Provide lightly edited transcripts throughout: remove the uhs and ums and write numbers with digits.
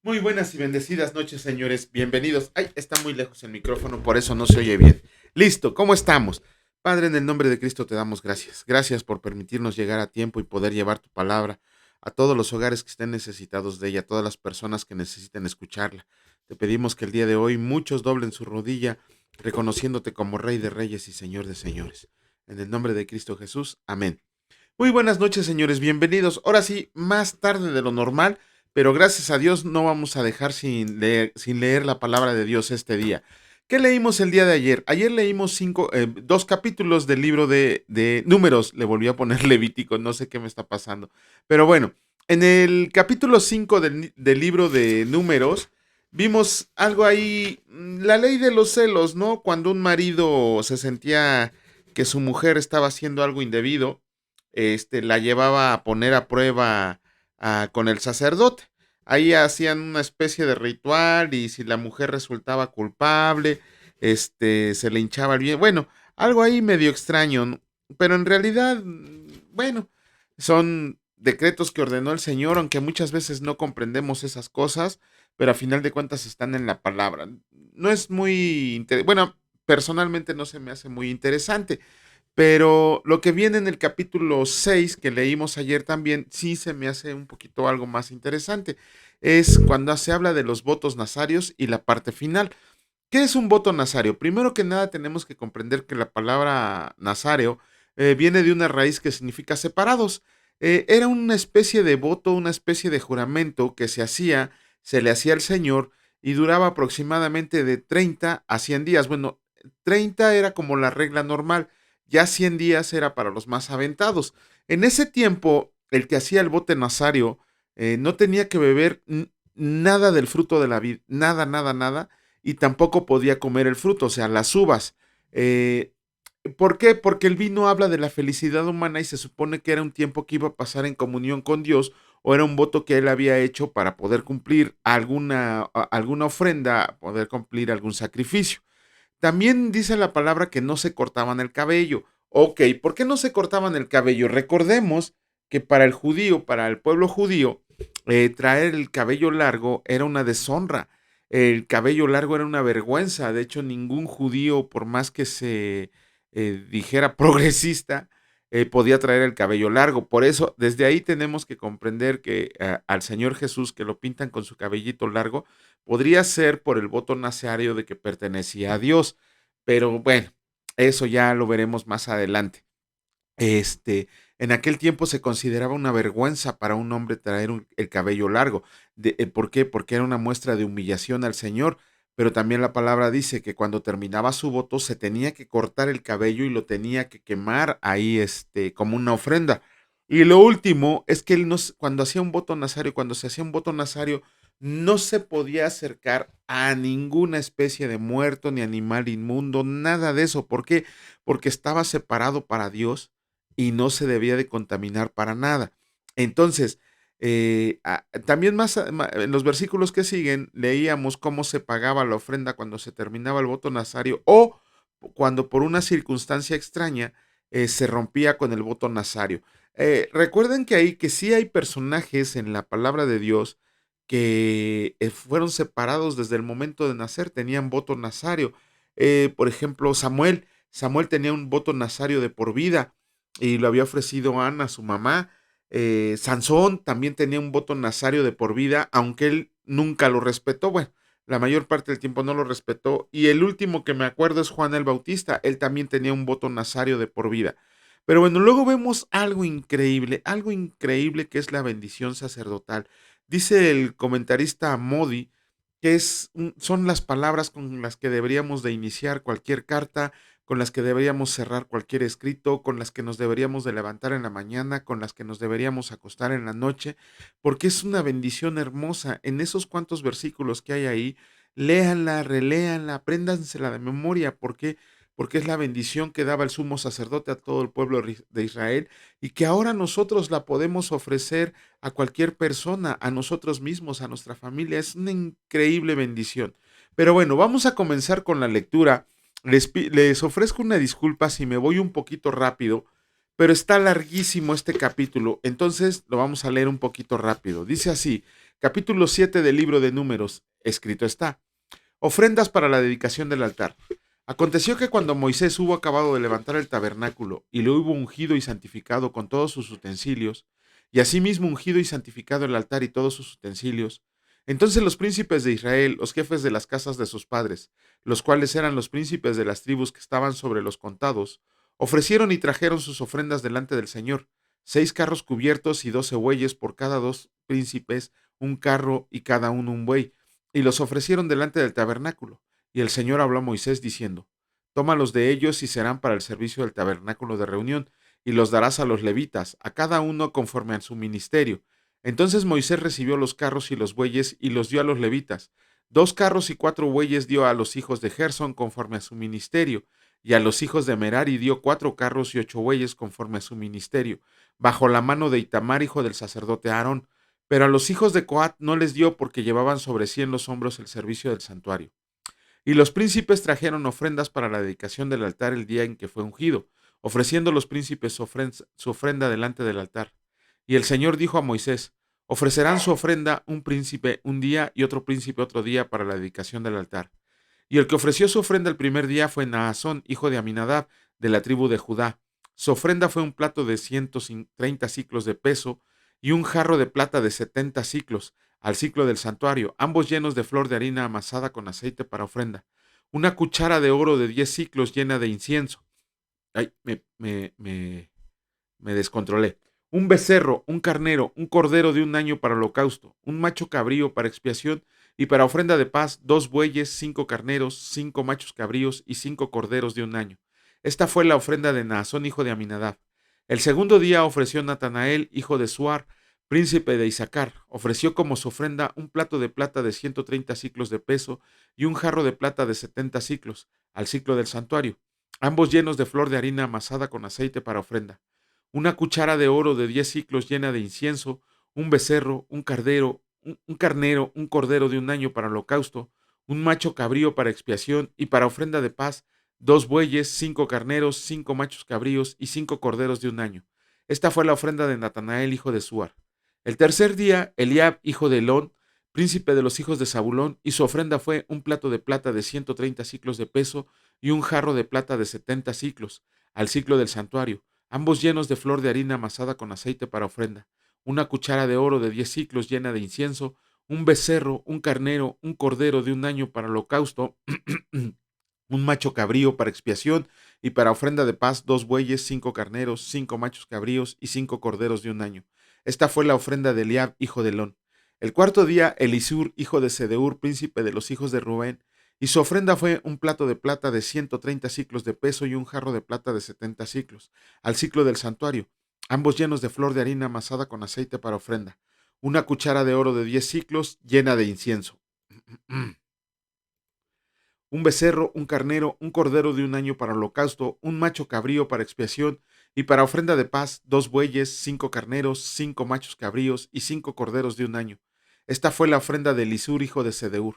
Muy buenas y bendecidas noches, señores. Bienvenidos. Ay, está muy lejos el micrófono, por eso no se oye bien. Listo, ¿cómo estamos? Padre, en el nombre de Cristo te damos gracias. Gracias por permitirnos llegar a tiempo y poder llevar tu palabra a todos los hogares que estén necesitados de ella, a todas las personas que necesiten escucharla. Te pedimos que el día de hoy muchos doblen su rodilla, reconociéndote como Rey de Reyes y Señor de Señores. En el nombre de Cristo Jesús. Amén. Muy buenas noches, señores, bienvenidos. Ahora sí, más tarde de lo normal, pero gracias a Dios no vamos a dejar sin leer la palabra de Dios este día. ¿Qué leímos el día de ayer? Ayer leímos dos capítulos del libro de Números. Le volví a poner Levítico, no sé qué me está pasando. Pero bueno, en el capítulo 5 del libro de Números, vimos algo ahí, la ley de los celos, ¿no? Cuando un marido se sentía que su mujer estaba haciendo algo indebido, la llevaba a poner a prueba con el sacerdote. Ahí hacían una especie de ritual y si la mujer resultaba culpable, se le hinchaba el bien. Bueno, algo ahí medio extraño, ¿no? Pero en realidad, bueno, son decretos que ordenó el Señor, aunque muchas veces no comprendemos esas cosas, pero a final de cuentas están en la palabra. No es bueno, personalmente no se me hace muy interesante. Pero lo que viene en el capítulo 6 que leímos ayer también, sí se me hace un poquito algo más interesante. Es cuando se habla de los votos nazarios y la parte final. ¿Qué es un voto nazario? Primero que nada tenemos que comprender que la palabra nazario viene de una raíz que significa separados. Era una especie de voto, una especie de juramento que se le hacía al Señor y duraba aproximadamente de 30 a 100 días. Bueno, 30 era como la regla normal, ya 100 días era para los más aventados. En ese tiempo, el que hacía el voto nazario no tenía que beber nada del fruto de la vid, nada, nada, nada, y tampoco podía comer el fruto, o sea, las uvas. Eh, ¿Por qué? Porque el vino habla de la felicidad humana y se supone que era un tiempo que iba a pasar en comunión con Dios o era un voto que él había hecho para poder cumplir alguna ofrenda, poder cumplir algún sacrificio. También dice la palabra que no se cortaban el cabello. Ok, ¿por qué no se cortaban el cabello? Recordemos que para el judío, para el pueblo judío, traer el cabello largo era una deshonra. El cabello largo era una vergüenza. De hecho, ningún judío, por más que se dijera progresista, podía traer el cabello largo. Por eso, desde ahí tenemos que comprender que al Señor Jesús, que lo pintan con su cabellito largo, podría ser por el voto nazario de que pertenecía a Dios, pero bueno, eso ya lo veremos más adelante. Este, en aquel tiempo se consideraba una vergüenza para un hombre traer el cabello largo. ¿Por qué? Porque era una muestra de humillación al Señor, pero también la palabra dice que cuando terminaba su voto se tenía que cortar el cabello y lo tenía que quemar ahí, como una ofrenda. Y lo último es que él no, cuando hacía un voto nazario, cuando se hacía un voto nazario, no se podía acercar a ninguna especie de muerto ni animal inmundo, nada de eso. ¿Por qué? Porque estaba separado para Dios y no se debía de contaminar para nada. Entonces, también en los versículos que siguen leíamos cómo se pagaba la ofrenda cuando se terminaba el voto nazario o cuando por una circunstancia extraña se rompía con el voto nazario. Recuerden que sí hay personajes en la palabra de Dios que fueron separados desde el momento de nacer, tenían voto nazario. Por ejemplo, Samuel tenía un voto nazario de por vida y lo había ofrecido Ana, su mamá. Sansón también tenía un voto nazario de por vida, aunque él nunca lo respetó. Bueno, la mayor parte del tiempo no lo respetó. Y el último que me acuerdo es Juan el Bautista. Él también tenía un voto nazario de por vida. Pero bueno, luego vemos algo increíble que es la bendición sacerdotal. Dice el comentarista Modi que son las palabras con las que deberíamos de iniciar cualquier carta, con las que deberíamos cerrar cualquier escrito, con las que nos deberíamos de levantar en la mañana, con las que nos deberíamos acostar en la noche, porque es una bendición hermosa. En esos cuantos versículos que hay ahí, léanla, reléanla, apréndansela de memoria, porque es la bendición que daba el sumo sacerdote a todo el pueblo de Israel y que ahora nosotros la podemos ofrecer a cualquier persona, a nosotros mismos, a nuestra familia. Es una increíble bendición. Pero bueno, vamos a comenzar con la lectura. Les ofrezco una disculpa si me voy un poquito rápido, pero está larguísimo este capítulo, entonces lo vamos a leer un poquito rápido. Dice así, Capítulo 7 del libro de Números. Escrito está. Ofrendas para la dedicación del altar. Aconteció que cuando Moisés hubo acabado de levantar el tabernáculo y lo hubo ungido y santificado con todos sus utensilios, y asimismo ungido y santificado el altar y todos sus utensilios, entonces los príncipes de Israel, los jefes de las casas de sus padres, los cuales eran los príncipes de las tribus que estaban sobre los contados, ofrecieron y trajeron sus ofrendas delante del Señor, 6 carros cubiertos y 12 bueyes por cada 2 príncipes, un carro y cada uno un buey, y los ofrecieron delante del tabernáculo. Y el Señor habló a Moisés diciendo, tómalos de ellos y serán para el servicio del tabernáculo de reunión, y los darás a los levitas, a cada uno conforme a su ministerio. Entonces Moisés recibió los carros y los bueyes y los dio a los levitas. 2 carros y 4 bueyes dio a los hijos de Gersón conforme a su ministerio, y a los hijos de Merari dio 4 carros y 8 bueyes conforme a su ministerio, bajo la mano de Itamar, hijo del sacerdote Aarón. Pero a los hijos de Coat no les dio porque llevaban sobre sí en los hombros el servicio del santuario. Y los príncipes trajeron ofrendas para la dedicación del altar el día en que fue ungido, ofreciendo los príncipes su ofrenda delante del altar. Y el Señor dijo a Moisés, ofrecerán su ofrenda un príncipe un día y otro príncipe otro día para la dedicación del altar. Y el que ofreció su ofrenda el primer día fue Naasón, hijo de Aminadab, de la tribu de Judá. Su ofrenda fue un plato de 130 siclos de peso y un jarro de plata de 70 siclos, al ciclo del santuario, ambos llenos de flor de harina amasada con aceite para ofrenda. Una cuchara de oro de 10 siclos llena de incienso. Ay, me descontrolé. Un becerro, un carnero, un cordero de un año para holocausto, un macho cabrío para expiación y para ofrenda de paz, 2 bueyes, 5 carneros, 5 machos cabríos y 5 corderos de un año. Esta fue la ofrenda de Naasón, hijo de Aminadab. El segundo día ofreció Natanael, hijo de Suar, príncipe de Isaacar. Ofreció como su ofrenda un plato de plata de 130 siclos de peso y un jarro de plata de 70 siclos, al ciclo del santuario, ambos llenos de flor de harina amasada con aceite para ofrenda. Una cuchara de oro de 10 siclos llena de incienso, un becerro, un carnero, un cordero de un año para holocausto, un macho cabrío para expiación y para ofrenda de paz, 2 bueyes, 5 carneros, 5 machos cabríos y 5 corderos de un año. Esta fue la ofrenda de Natanael, hijo de Suar. El tercer día, Eliab, hijo de Elón, príncipe de los hijos de Zabulón, y su ofrenda fue un plato de plata de 130 siclos de peso y un jarro de plata de 70 siclos, al ciclo del santuario, ambos llenos de flor de harina amasada con aceite para ofrenda, una cuchara de oro de 10 siclos llena de incienso, un becerro, un carnero, un cordero de un año para holocausto, un macho cabrío para expiación y para ofrenda de paz, 2 bueyes, 5 carneros, 5 machos cabríos y 5 corderos de un año. Esta fue la ofrenda de Eliab, hijo de Elón. El cuarto día, Elisur, hijo de Sedeur, príncipe de los hijos de Rubén, y su ofrenda fue un plato de plata de 130 siclos de peso y un jarro de plata de 70 siclos, al ciclo del santuario, ambos llenos de flor de harina amasada con aceite para ofrenda, una cuchara de oro de 10 siclos llena de incienso. Un becerro, un carnero, un cordero de un año para holocausto, un macho cabrío para expiación y para ofrenda de paz, 2 bueyes, 5 carneros, 5 machos cabríos y 5 corderos de un año. Esta fue la ofrenda de Elisur, hijo de Sedeur.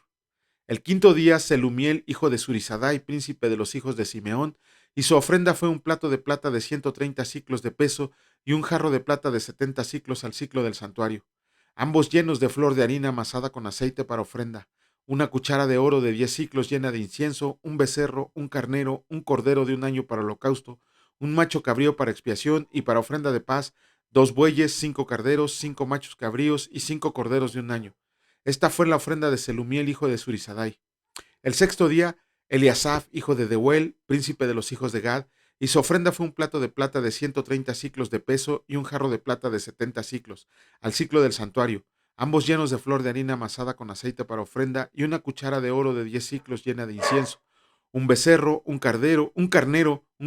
El quinto día, Selumiel, hijo de Surisadai, príncipe de los hijos de Simeón, y su ofrenda fue un plato de plata de 130 siclos de peso y un jarro de plata de 70 siclos al ciclo del santuario, ambos llenos de flor de harina amasada con aceite para ofrenda, una cuchara de oro de 10 siclos llena de incienso, un becerro, un carnero, un cordero de un año para holocausto, un macho cabrío para expiación y para ofrenda de paz, 2 bueyes, 5 carneros, 5 machos cabríos y 5 corderos de un año. Esta fue la ofrenda de Selumiel, hijo de Surisadai. El sexto día, Eliasaf, hijo de Deuel, príncipe de los hijos de Gad, y su ofrenda fue un plato de plata de 130 siclos de peso y un jarro de plata de 70 siclos, al ciclo del santuario, ambos llenos de flor de harina amasada con aceite para ofrenda y una cuchara de oro de 10 siclos llena de incienso, un becerro, un carnero, un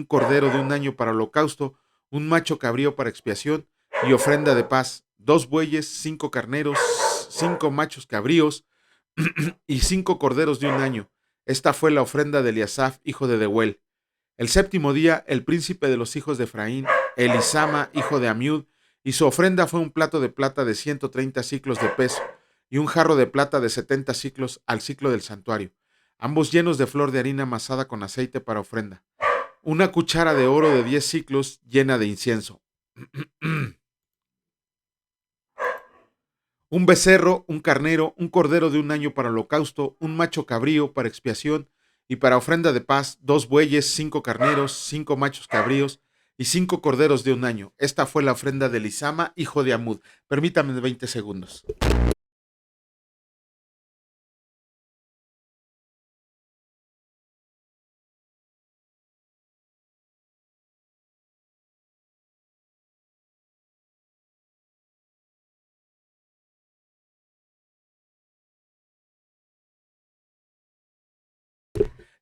cordero de un año para holocausto, un macho cabrío para expiación y ofrenda de paz, 2 bueyes, 5 carneros, 5 machos cabríos y 5 corderos de un año. Esta fue la ofrenda de Eliasaf, hijo de Deuel. El séptimo día, el príncipe de los hijos de Efraín, Elisama, hijo de Amiud, y su ofrenda fue un plato de plata de 130 siclos de peso y un jarro de plata de 70 siclos al ciclo del santuario, ambos llenos de flor de harina amasada con aceite para ofrenda. Una cuchara de oro de 10 siclos llena de incienso. un becerro, un carnero, un cordero de un año para holocausto, un macho cabrío para expiación, y para ofrenda de paz, 2 bueyes, 5 carneros, 5 machos cabríos y 5 corderos de un año. Esta fue la ofrenda de Elisama, hijo de Amud. Permítame 20 segundos.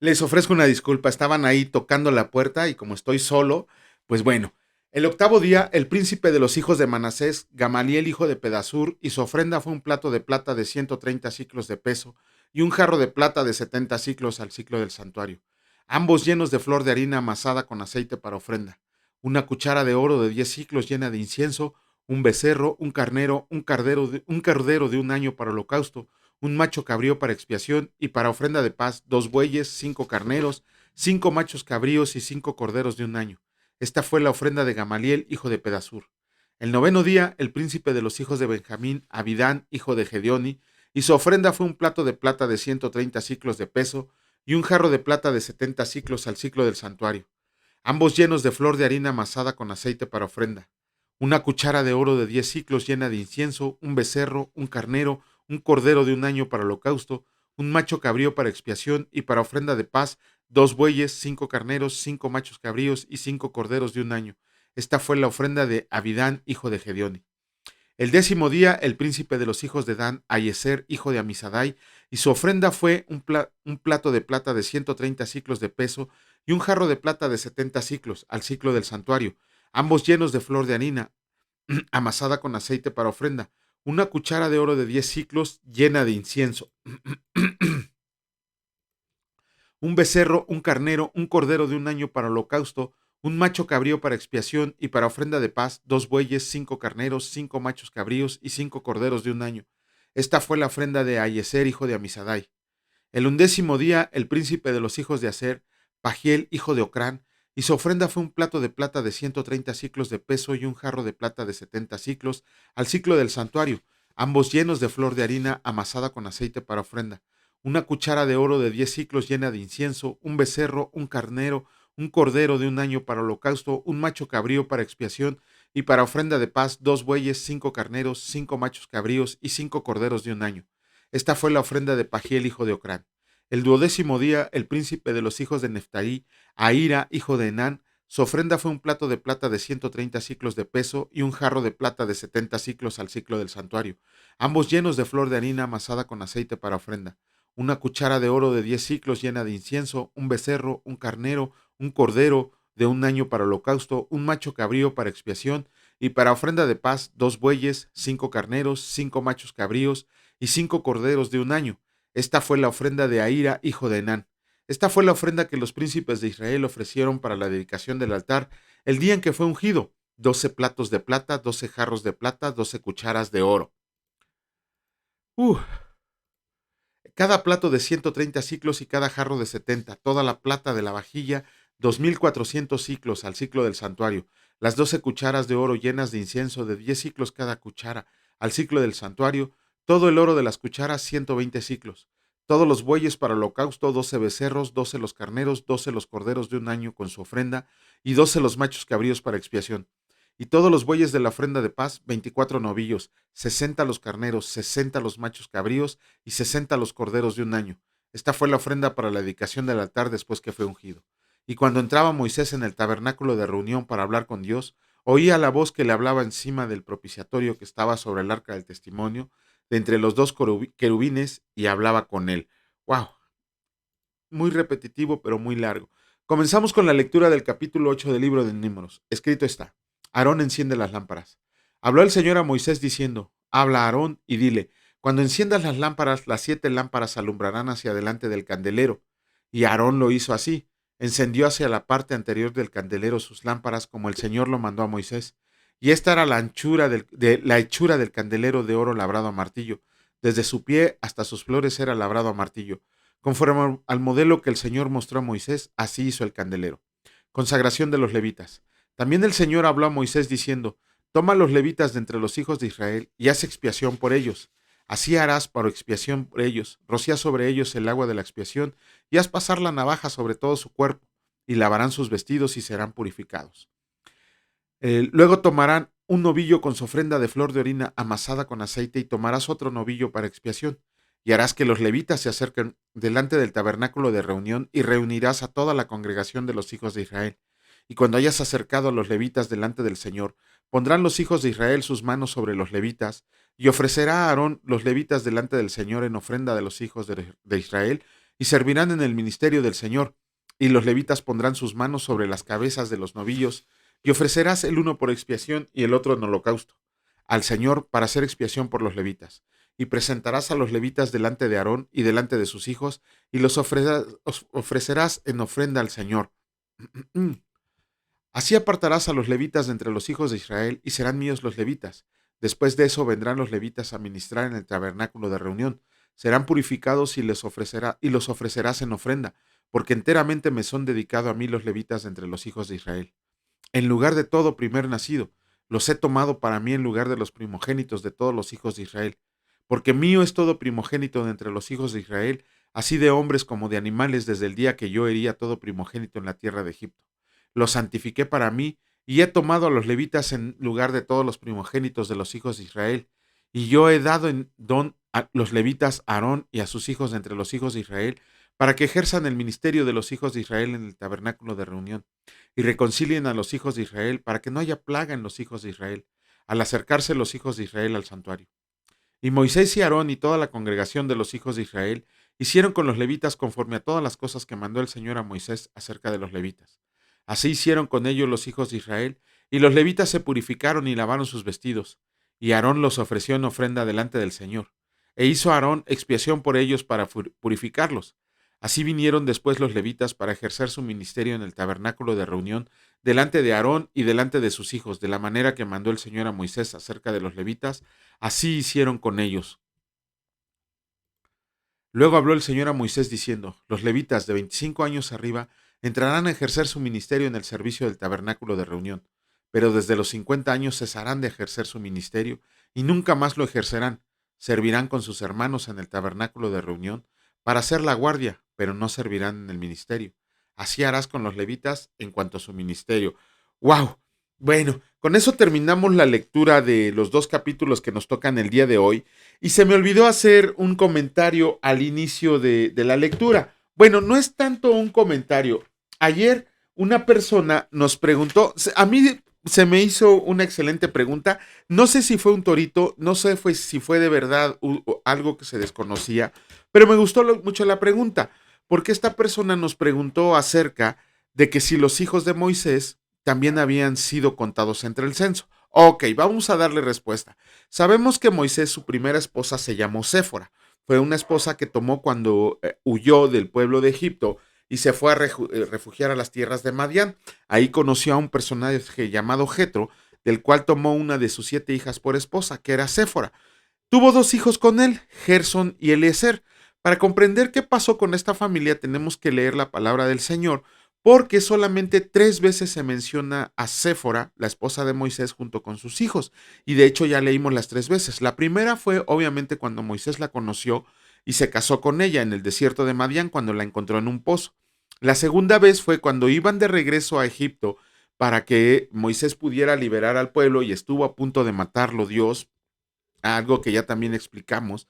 Les ofrezco una disculpa, estaban ahí tocando la puerta y como estoy solo, pues bueno. El octavo día, el príncipe de los hijos de Manasés, Gamaliel, hijo de Pedasur, y su ofrenda fue un plato de plata de 130 siclos de peso y un jarro de plata de 70 siclos al ciclo del santuario, ambos llenos de flor de harina amasada con aceite para ofrenda, una cuchara de oro de 10 siclos llena de incienso, un becerro, un carnero, un cordero de un año para holocausto, un macho cabrío para expiación y para ofrenda de paz, 2 bueyes, 5 carneros, 5 machos cabríos y 5 corderos de un año. Esta fue la ofrenda de Gamaliel, hijo de Pedasur. El noveno día, el príncipe de los hijos de Benjamín, Abidán, hijo de Gedeoni, y su ofrenda fue un plato de plata de 130 siclos de peso y un jarro de plata de 70 siclos al ciclo del santuario, ambos llenos de flor de harina amasada con aceite para ofrenda, una cuchara de oro de 10 siclos llena de incienso, un becerro, un carnero, un cordero de un año para holocausto, un macho cabrío para expiación y para ofrenda de paz, 2 bueyes, 5 carneros, 5 machos cabríos y 5 corderos de un año. Esta fue la ofrenda de Abidán, hijo de Gedeoni. El décimo día, el príncipe de los hijos de Dan, Ayeser, hijo de Amisadai, y su ofrenda fue un plato de plata de 130 siclos de peso y un jarro de plata de 70 siclos al ciclo del santuario, ambos llenos de flor de harina, amasada con aceite para ofrenda, una cuchara de oro de 10 siclos llena de incienso, un becerro, un carnero, un cordero de un año para holocausto, un macho cabrío para expiación y para ofrenda de paz, 2 bueyes, 5 carneros, 5 machos cabríos y 5 corderos de un año. Esta fue la ofrenda de Ayeser, hijo de Amisadai. El undécimo día, el príncipe de los hijos de Aser, Pagiel, hijo de Ocrán, y su ofrenda fue un plato de plata de 130 siclos de peso y un jarro de plata de 70 siclos al ciclo del santuario, ambos llenos de flor de harina amasada con aceite para ofrenda, una cuchara de oro de 10 siclos llena de incienso, un becerro, un carnero, un cordero de un año para holocausto, un macho cabrío para expiación y para ofrenda de paz, 2 bueyes, 5 carneros, 5 machos cabríos y 5 corderos de un año. Esta fue la ofrenda de Pagiel, hijo de Ocrán. El duodécimo día, el príncipe de los hijos de Neftalí, Ahira, hijo de Enán, su ofrenda fue un plato de plata de 130 siclos de peso y un jarro de plata de 70 siclos al ciclo del santuario, ambos llenos de flor de harina amasada con aceite para ofrenda, una cuchara de oro de 10 siclos llena de incienso, un becerro, un carnero, un cordero de un año para holocausto, un macho cabrío para expiación y para ofrenda de paz, 2 bueyes, 5 carneros, 5 machos cabríos y 5 corderos de un año. Esta fue la ofrenda de Ahira, hijo de Enán. Esta fue la ofrenda que los príncipes de Israel ofrecieron para la dedicación del altar el día en que fue ungido: 12 platos de plata, 12 jarros de plata, 12 cucharas de oro. Uh, cada plato de 130 siclos y cada jarro de 70, toda la plata de la vajilla, 2400 siclos al ciclo del santuario, las 12 cucharas de oro llenas de incienso de 10 siclos cada cuchara al ciclo del santuario, todo el oro de las cucharas, 120 siclos, todos los bueyes para holocausto, 12 becerros, 12 los carneros, 12 los corderos de un año con su ofrenda y 12 los machos cabríos para expiación. Y todos los bueyes de la ofrenda de paz, 24 novillos, 60 los carneros, 60 los machos cabríos y 60 los corderos de un año. Esta fue la ofrenda para la dedicación del altar después que fue ungido. Y cuando entraba Moisés en el tabernáculo de reunión para hablar con Dios, oía la voz que le hablaba encima del propiciatorio que estaba sobre el arca del testimonio, de entre los dos querubines, y hablaba con él. ¡Wow! Muy repetitivo, pero muy largo. Comenzamos con la lectura del capítulo 8 del libro de Números. Escrito está: Aarón enciende las lámparas. Habló el Señor a Moisés diciendo: Habla a Aarón y dile: Cuando enciendas las lámparas, las 7 lámparas alumbrarán hacia delante del candelero. Y Aarón lo hizo así. Encendió hacia la parte anterior del candelero sus lámparas, como el Señor lo mandó a Moisés. Y esta era la hechura del candelero de oro labrado a martillo. Desde su pie hasta sus flores era labrado a martillo. Conforme al modelo que el Señor mostró a Moisés, así hizo el candelero. Consagración de los levitas. También el Señor habló a Moisés diciendo: Toma a los levitas de entre los hijos de Israel y haz expiación por ellos. Así harás para expiación por ellos. Rocía sobre ellos el agua de la expiación y haz pasar la navaja sobre todo su cuerpo, y lavarán sus vestidos y serán purificados. Luego tomarán un novillo con su ofrenda de flor de orina amasada con aceite, y tomarás otro novillo para expiación. Y harás que los levitas se acerquen delante del tabernáculo de reunión, y reunirás a toda la congregación de los hijos de Israel. Y cuando hayas acercado a los levitas delante del Señor, pondrán los hijos de Israel sus manos sobre los levitas, y ofrecerá a Aarón los levitas delante del Señor en ofrenda de los hijos de Israel, y servirán en el ministerio del Señor. Y los levitas pondrán sus manos sobre las cabezas de los novillos, y ofrecerás el uno por expiación y el otro en holocausto al Señor para hacer expiación por los levitas. Y presentarás a los levitas delante de Aarón y delante de sus hijos, y los ofrecerás en ofrenda al Señor. Así apartarás a los levitas de entre los hijos de Israel, y serán míos los levitas. Después de eso vendrán los levitas a ministrar en el tabernáculo de reunión. Serán purificados y los ofrecerás en ofrenda, porque enteramente me son dedicado a mí los levitas de entre los hijos de Israel. En lugar de todo primer nacido, los he tomado para mí en lugar de los primogénitos de todos los hijos de Israel. Porque mío es todo primogénito de entre los hijos de Israel, así de hombres como de animales, desde el día que yo hería todo primogénito en la tierra de Egipto. Los santifiqué para mí, y he tomado a los levitas en lugar de todos los primogénitos de los hijos de Israel. Y yo he dado en don a los levitas a Aarón y a sus hijos de entre los hijos de Israel, para que ejerzan el ministerio de los hijos de Israel en el tabernáculo de reunión, y reconcilien a los hijos de Israel, para que no haya plaga en los hijos de Israel, al acercarse los hijos de Israel al santuario. Y Moisés y Aarón y toda la congregación de los hijos de Israel hicieron con los levitas conforme a todas las cosas que mandó el Señor a Moisés acerca de los levitas. Así hicieron con ellos los hijos de Israel, y los levitas se purificaron y lavaron sus vestidos, y Aarón los ofreció en ofrenda delante del Señor. E hizo Aarón expiación por ellos para purificarlos. Así vinieron después los levitas para ejercer su ministerio en el tabernáculo de reunión, delante de Aarón y delante de sus hijos, de la manera que mandó el Señor a Moisés acerca de los levitas, así hicieron con ellos. Luego habló el Señor a Moisés diciendo: los levitas de 25 años arriba entrarán a ejercer su ministerio en el servicio del tabernáculo de reunión, pero desde los 50 años cesarán de ejercer su ministerio y nunca más lo ejercerán. Servirán con sus hermanos en el tabernáculo de reunión para hacer la guardia, pero no servirán en el ministerio. Así harás con los levitas en cuanto a su ministerio. ¡Wow! Bueno, con eso terminamos la lectura de los 2 capítulos que nos tocan el día de hoy. Y se me olvidó hacer un comentario al inicio de la lectura. Bueno, no es tanto un comentario. Ayer una persona nos preguntó, a mí se me hizo una excelente pregunta. No sé si fue un torito, no sé si fue de verdad algo que se desconocía, pero me gustó mucho la pregunta, porque esta persona nos preguntó acerca de que si los hijos de Moisés también habían sido contados entre el censo. Ok, vamos a darle respuesta. Sabemos que Moisés, su primera esposa, se llamó Séfora. Fue una esposa que tomó cuando huyó del pueblo de Egipto y se fue a refugiar a las tierras de Madián. Ahí conoció a un personaje llamado Jetro, del cual tomó una de sus 7 hijas por esposa, que era Séfora. Tuvo 2 hijos con él, Gersón y Eliezer. Para comprender qué pasó con esta familia tenemos que leer la palabra del Señor, porque solamente 3 veces se menciona a Séfora, la esposa de Moisés, junto con sus hijos. Y de hecho ya leímos las 3 veces. La primera fue obviamente cuando Moisés la conoció y se casó con ella en el desierto de Madián, cuando la encontró en un pozo. La segunda vez fue cuando iban de regreso a Egipto para que Moisés pudiera liberar al pueblo y estuvo a punto de matarlo Dios, algo que ya también explicamos.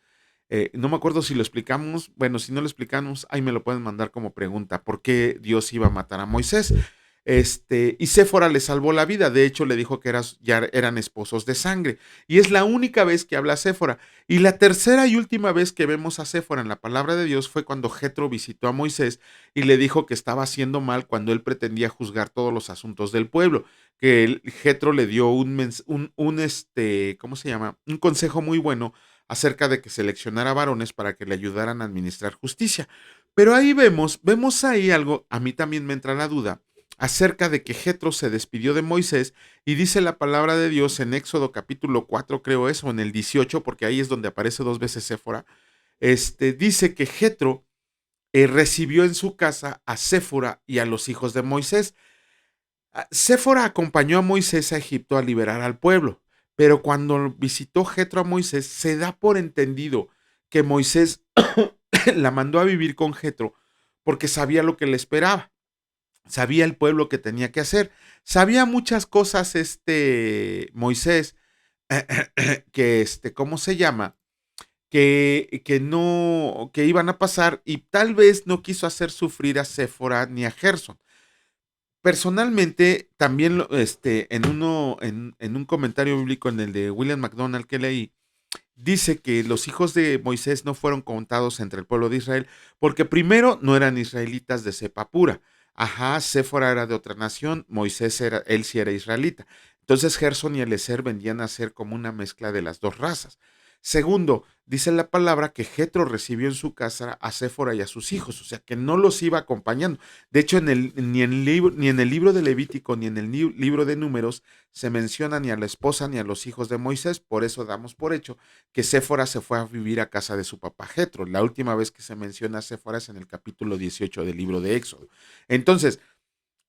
No me acuerdo si lo explicamos. Bueno, si no lo explicamos, ahí me lo pueden mandar como pregunta. ¿Por qué Dios iba a matar a Moisés? Y Séfora le salvó la vida. De hecho, le dijo que ya eran esposos de sangre. Y es la única vez que habla Séfora. Y la tercera y última vez que vemos a Séfora en la palabra de Dios fue cuando Jetro visitó a Moisés y le dijo que estaba haciendo mal cuando él pretendía juzgar todos los asuntos del pueblo. Que Jetro le dio ¿cómo se llama? Un consejo muy bueno acerca de que seleccionara varones para que le ayudaran a administrar justicia. Pero ahí vemos ahí algo, a mí también me entra la duda, acerca de que Jetro se despidió de Moisés, y dice la palabra de Dios en Éxodo capítulo 4, creo eso, en el 18, porque ahí es donde aparece 2 veces Séfora. Dice que Jetro recibió en su casa a Séfora y a los hijos de Moisés. Séfora acompañó a Moisés a Egipto a liberar al pueblo, pero cuando visitó Jetro a Moisés, se da por entendido que Moisés la mandó a vivir con Jetro porque sabía lo que le esperaba, sabía el pueblo que tenía que hacer, sabía muchas cosas Moisés, que ¿cómo se llama? Que no, que iban a pasar y tal vez no quiso hacer sufrir a Séfora ni a Gerson. Personalmente, también en un comentario bíblico en el de William MacDonald que leí, dice que los hijos de Moisés no fueron contados entre el pueblo de Israel porque primero no eran israelitas de cepa pura. Ajá, Séfora era de otra nación, Moisés él sí era israelita. Entonces Gerson y Eliezer vendían a ser como una mezcla de las dos razas. Segundo, dice la palabra que Jetro recibió en su casa a Séfora y a sus hijos, o sea que no los iba acompañando. De hecho, ni en el libro de Levítico ni en el libro de Números se menciona ni a la esposa ni a los hijos de Moisés, por eso damos por hecho que Séfora se fue a vivir a casa de su papá Jetro. La última vez que se menciona a Séfora es en el capítulo 18 del libro de Éxodo. Entonces,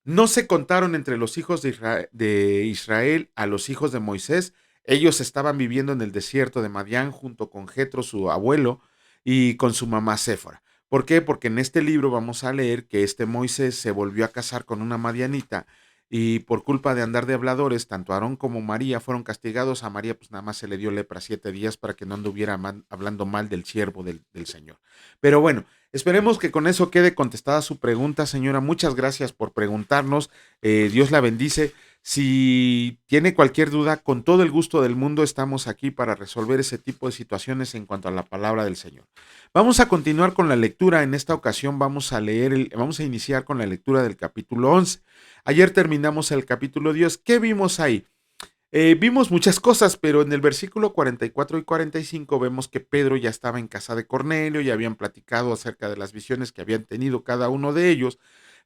no se contaron entre los hijos de Israel a los hijos de Moisés. Ellos estaban viviendo en el desierto de Madián junto con Jetro, su abuelo, y con su mamá Séfora. ¿Por qué? Porque en este libro vamos a leer que Moisés se volvió a casar con una madianita y por culpa de andar de habladores, tanto Aarón como María fueron castigados. A María pues nada más se le dio lepra 7 días para que no anduviera hablando mal del siervo del Señor. Pero bueno, esperemos que con eso quede contestada su pregunta, señora. Muchas gracias por preguntarnos. Dios la bendice. Si tiene cualquier duda, con todo el gusto del mundo estamos aquí para resolver ese tipo de situaciones en cuanto a la palabra del Señor. Vamos a continuar con la lectura. En esta ocasión vamos a iniciar con la lectura del capítulo 11. Ayer terminamos el capítulo 10. ¿Qué vimos ahí? Vimos muchas cosas, pero en el versículo 44 y 45 vemos que Pedro ya estaba en casa de Cornelio, ya habían platicado acerca de las visiones que habían tenido cada uno de ellos,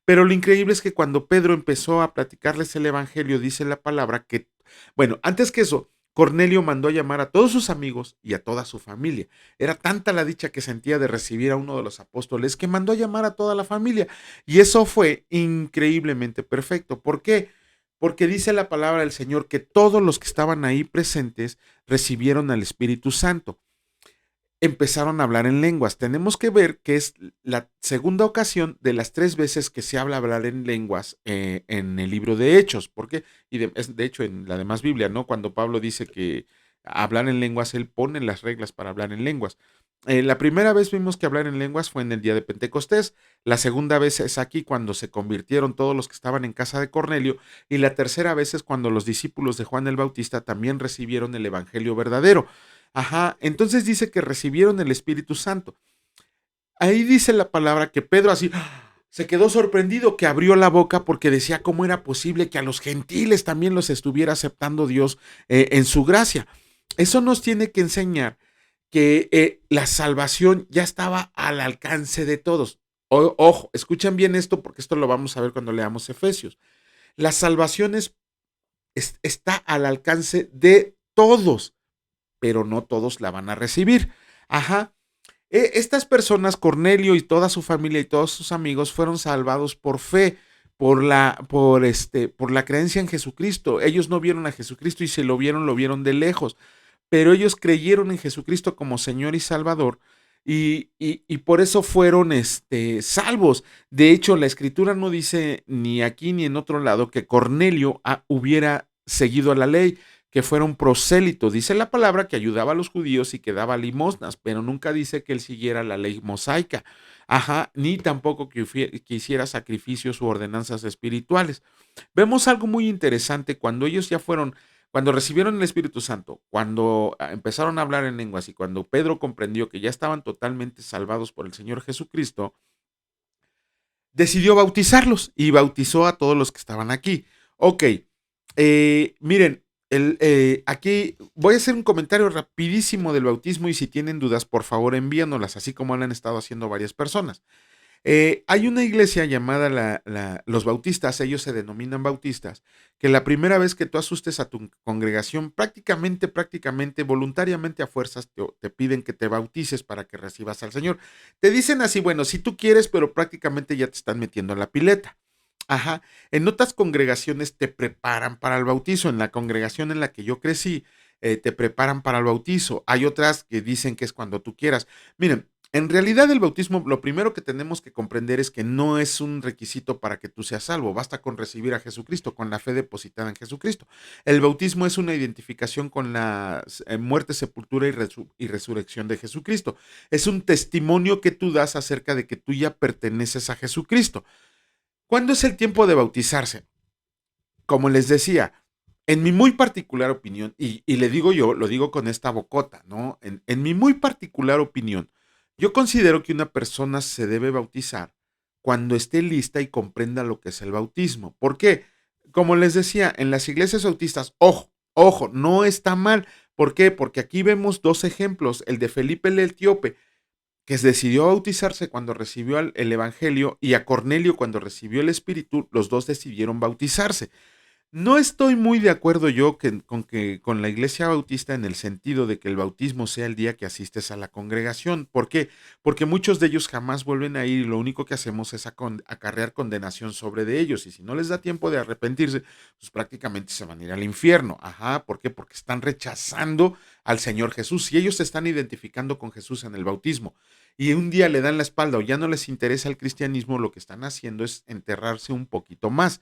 pero lo increíble es que cuando Pedro empezó a platicarles el evangelio, dice la palabra que, bueno, antes que eso, Cornelio mandó a llamar a todos sus amigos y a toda su familia. Era tanta la dicha que sentía de recibir a uno de los apóstoles que mandó a llamar a toda la familia. Y eso fue increíblemente perfecto. ¿Por qué? Porque dice la palabra del Señor que todos los que estaban ahí presentes recibieron al Espíritu Santo. Empezaron a hablar en lenguas. Tenemos que ver que es la segunda ocasión de las 3 veces que se habla hablar en lenguas en el libro de Hechos. ¿Por qué? Es de hecho en la demás Biblia, ¿no? Cuando Pablo dice que hablar en lenguas, él pone las reglas para hablar en lenguas. La primera vez vimos que hablar en lenguas fue en el día de Pentecostés. La segunda vez es aquí cuando se convirtieron todos los que estaban en casa de Cornelio. Y la tercera vez es cuando los discípulos de Juan el Bautista también recibieron el evangelio verdadero. Ajá, entonces dice que recibieron el Espíritu Santo. Ahí dice la palabra que Pedro así se quedó sorprendido, que abrió la boca porque decía cómo era posible que a los gentiles también los estuviera aceptando Dios en su gracia. Eso nos tiene que enseñar que la salvación ya estaba al alcance de todos. Ojo, escuchen bien esto porque esto lo vamos a ver cuando leamos Efesios. La salvación está al alcance de todos, pero no todos la van a recibir. Ajá. Estas personas, Cornelio y toda su familia y todos sus amigos, fueron salvados por fe, por la creencia en Jesucristo. Ellos no vieron a Jesucristo y si lo vieron de lejos, pero ellos creyeron en Jesucristo como Señor y Salvador. Y por eso fueron salvos. De hecho, la escritura no dice ni aquí ni en otro lado que Cornelio hubiera seguido a la ley, que fuera un prosélito. Dice la palabra que ayudaba a los judíos y que daba limosnas, pero nunca dice que él siguiera la ley mosaica. Ajá, ni tampoco que hiciera sacrificios u ordenanzas espirituales. Vemos algo muy interesante cuando ellos ya fueron, cuando recibieron el Espíritu Santo, cuando empezaron a hablar en lenguas y cuando Pedro comprendió que ya estaban totalmente salvados por el Señor Jesucristo, decidió bautizarlos y bautizó a todos los que estaban aquí. Ok, miren, aquí voy a hacer un comentario rapidísimo del bautismo y si tienen dudas, por favor envíanoslas, así como lo han estado haciendo varias personas. Hay una iglesia llamada los bautistas, ellos se denominan bautistas, que la primera vez que tú asustes a tu congregación, prácticamente, voluntariamente a fuerzas te piden que te bautices para que recibas al Señor. Te dicen así, bueno, si tú quieres, pero prácticamente ya te están metiendo a la pileta. Ajá. En otras congregaciones te preparan para el bautizo. En la congregación en la que yo crecí, te preparan para el bautizo. Hay otras que dicen que es cuando tú quieras. Miren, en realidad el bautismo, lo primero que tenemos que comprender es que no es un requisito para que tú seas salvo. Basta con recibir a Jesucristo, con la fe depositada en Jesucristo. El bautismo es una identificación con la muerte, sepultura y resurrección de Jesucristo. Es un testimonio que tú das acerca de que tú ya perteneces a Jesucristo. ¿Cuándo es el tiempo de bautizarse? Como les decía, en mi muy particular opinión, y le digo yo, lo digo con esta bocota, ¿no? En mi muy particular opinión, yo considero que una persona se debe bautizar cuando esté lista y comprenda lo que es el bautismo. ¿Por qué? Como les decía, en las iglesias bautistas, ojo, ojo, no está mal. ¿Por qué? Porque aquí vemos dos ejemplos, el de Felipe el Etíope, que decidió bautizarse cuando recibió el Evangelio, y a Cornelio cuando recibió el Espíritu, los dos decidieron bautizarse. No estoy muy de acuerdo yo con la iglesia bautista en el sentido de que el bautismo sea el día que asistes a la congregación. ¿Por qué? Porque muchos de ellos jamás vuelven a ir y lo único que hacemos es acarrear condenación sobre de ellos. Y si no les da tiempo de arrepentirse, pues prácticamente se van a ir al infierno. Ajá, ¿por qué? Porque están rechazando al Señor Jesús. Si ellos se están identificando con Jesús en el bautismo y un día le dan la espalda o ya no les interesa el cristianismo, lo que están haciendo es enterrarse un poquito más.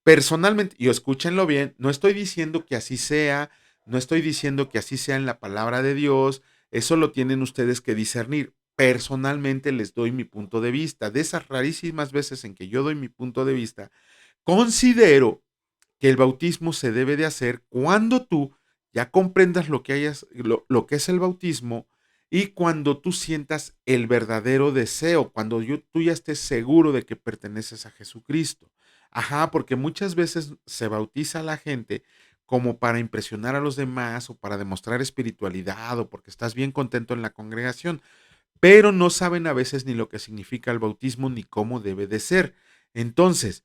Personalmente, y escúchenlo bien, no estoy diciendo que así sea, no estoy diciendo que así sea en la palabra de Dios, eso lo tienen ustedes que discernir. Personalmente les doy mi punto de vista. De esas rarísimas veces en que yo doy mi punto de vista, considero que el bautismo se debe de hacer cuando tú ya comprendas lo que es el bautismo y cuando tú sientas el verdadero deseo, cuando tú ya estés seguro de que perteneces a Jesucristo. Ajá, porque muchas veces se bautiza a la gente como para impresionar a los demás o para demostrar espiritualidad o porque estás bien contento en la congregación, pero no saben a veces ni lo que significa el bautismo ni cómo debe de ser. Entonces,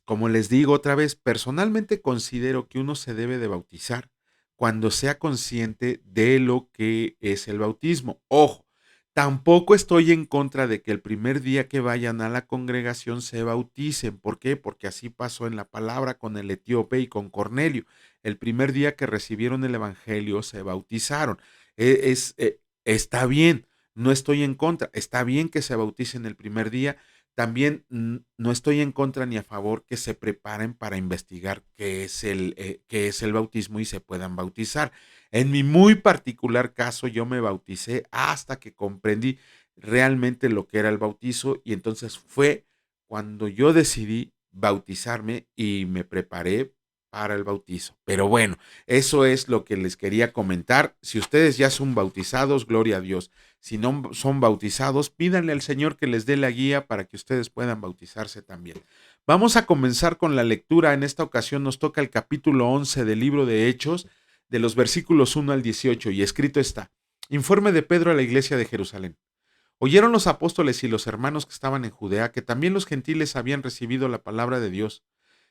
como les digo otra vez, personalmente considero que uno se debe de bautizar cuando sea consciente de lo que es el bautismo. Ojo, tampoco estoy en contra de que el primer día que vayan a la congregación se bauticen. ¿Por qué? Porque así pasó en la palabra con el etíope y con Cornelio. El primer día que recibieron el evangelio se bautizaron. Está bien, no estoy en contra. Está bien que se bauticen el primer día. También no estoy en contra ni a favor que se preparen para investigar qué es el bautismo y se puedan bautizar. En mi muy particular caso, yo me bauticé hasta que comprendí realmente lo que era el bautizo y entonces fue cuando yo decidí bautizarme y me preparé para el bautizo. Pero bueno, eso es lo que les quería comentar. Si ustedes ya son bautizados, gloria a Dios. Si no son bautizados, pídanle al Señor que les dé la guía para que ustedes puedan bautizarse también. Vamos a comenzar con la lectura. En esta ocasión nos toca el capítulo 11 del libro de Hechos, de los versículos 1 al 18, y escrito está: Informe de Pedro a la iglesia de Jerusalén. Oyeron los apóstoles y los hermanos que estaban en Judea que también los gentiles habían recibido la palabra de Dios.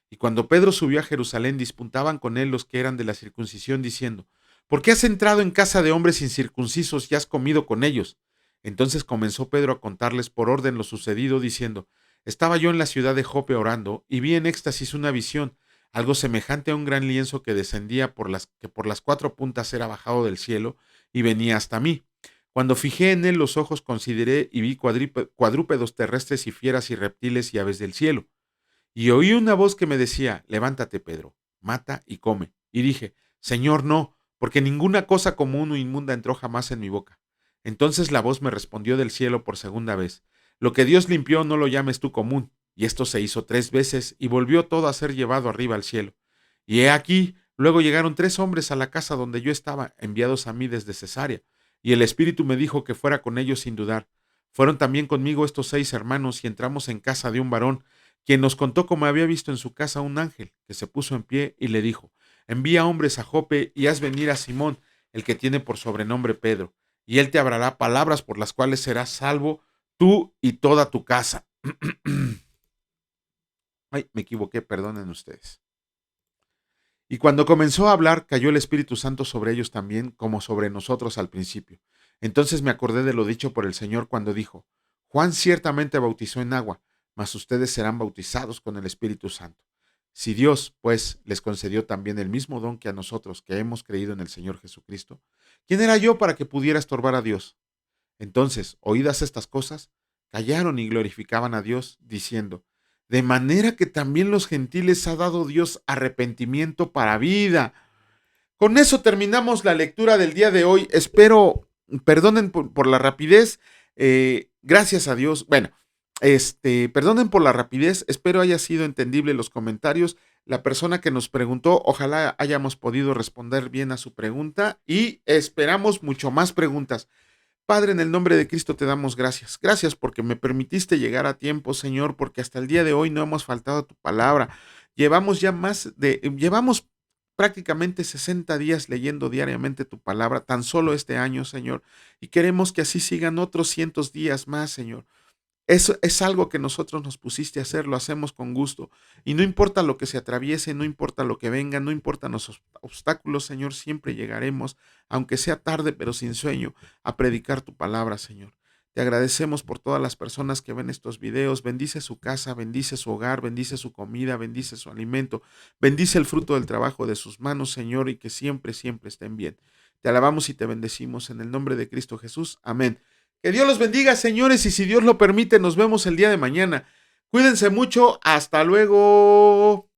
Y cuando Pedro subió a Jerusalén, disputaban con él los que eran de la circuncisión, diciendo: ¿Por qué has entrado en casa de hombres incircuncisos y has comido con ellos? Entonces comenzó Pedro a contarles por orden lo sucedido, diciendo: Estaba yo en la ciudad de Jope orando, y vi en éxtasis una visión, algo semejante a un gran lienzo que descendía que por las cuatro puntas era bajado del cielo, y venía hasta mí. Cuando fijé en él los ojos, consideré y vi cuadrúpedos terrestres y fieras y reptiles y aves del cielo. Y oí una voz que me decía: Levántate, Pedro, mata y come. Y dije: Señor, no, porque ninguna cosa común o inmunda entró jamás en mi boca. Entonces la voz me respondió del cielo por segunda vez: Lo que Dios limpió no lo llames tú común. Y esto se hizo 3 veces y volvió todo a ser llevado arriba al cielo. Y he aquí, luego llegaron 3 hombres a la casa donde yo estaba, enviados a mí desde Cesarea. Y el Espíritu me dijo que fuera con ellos sin dudar. Fueron también conmigo estos 6 hermanos y entramos en casa de un varón quien nos contó cómo había visto en su casa un ángel que se puso en pie y le dijo: Envía hombres a Jope y haz venir a Simón, el que tiene por sobrenombre Pedro, y él te hablará palabras por las cuales serás salvo tú y toda tu casa. Ay, me equivoqué, perdonen ustedes. Y cuando comenzó a hablar, cayó el Espíritu Santo sobre ellos también, como sobre nosotros al principio. Entonces me acordé de lo dicho por el Señor cuando dijo: Juan ciertamente bautizó en agua, mas ustedes serán bautizados con el Espíritu Santo. Si Dios, pues, les concedió también el mismo don que a nosotros que hemos creído en el Señor Jesucristo, ¿quién era yo para que pudiera estorbar a Dios? Entonces, oídas estas cosas, callaron y glorificaban a Dios, diciendo, de manera que también los gentiles ha dado Dios arrepentimiento para vida. Con eso terminamos la lectura del día de hoy. Espero, perdonen por la rapidez, gracias a Dios. Bueno, perdonen por la rapidez, espero haya sido entendible los comentarios. La persona que nos preguntó, ojalá hayamos podido responder bien a su pregunta y esperamos mucho más preguntas. Padre, en el nombre de Cristo te damos gracias. Gracias porque me permitiste llegar a tiempo, Señor, porque hasta el día de hoy no hemos faltado a tu palabra. Llevamos prácticamente 60 días leyendo diariamente tu palabra, tan solo este año, Señor, y queremos que así sigan otros cientos días más, Señor. Eso es algo que nosotros nos pusiste a hacer, lo hacemos con gusto. Y no importa lo que se atraviese, no importa lo que venga, no importan los obstáculos, Señor, siempre llegaremos, aunque sea tarde pero sin sueño, a predicar tu palabra, Señor. Te agradecemos por todas las personas que ven estos videos. Bendice su casa, bendice su hogar, bendice su comida, bendice su alimento, bendice el fruto del trabajo de sus manos, Señor, y que siempre, siempre estén bien. Te alabamos y te bendecimos en el nombre de Cristo Jesús. Amén. Que Dios los bendiga, señores, y si Dios lo permite, nos vemos el día de mañana. Cuídense mucho. Hasta luego.